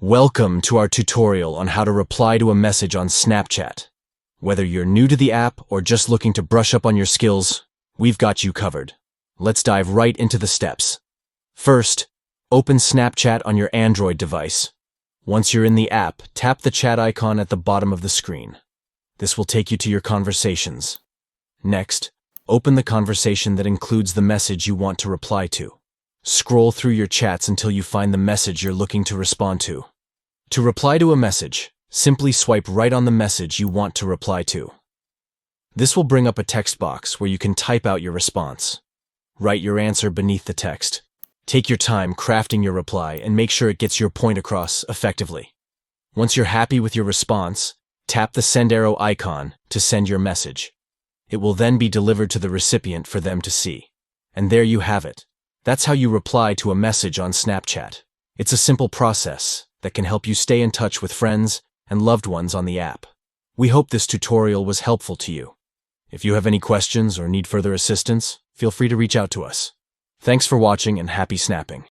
Welcome to our tutorial on how to reply to a message on Snapchat. Whether you're new to the app or just looking to brush up on your skills, we've got you covered. Let's dive right into the steps. First, open Snapchat on your Android device. Once you're in the app, tap the chat icon at the bottom of the screen. This will take you to your conversations. Next, open the conversation that includes the message you want to reply to. Scroll through your chats until you find the message you're looking to respond to. To reply to a message, simply swipe right on the message you want to reply to. This will bring up a text box where you can type out your response. Write your answer beneath the text. Take your time crafting your reply and make sure it gets your point across effectively. Once you're happy with your response, tap the send arrow icon to send your message. It will then be delivered to the recipient for them to see. And there you have it. That's how you reply to a message on Snapchat. It's a simple process that can help you stay in touch with friends and loved ones on the app. We hope this tutorial was helpful to you. If you have any questions or need further assistance, feel free to reach out to us. Thanks for watching and happy snapping.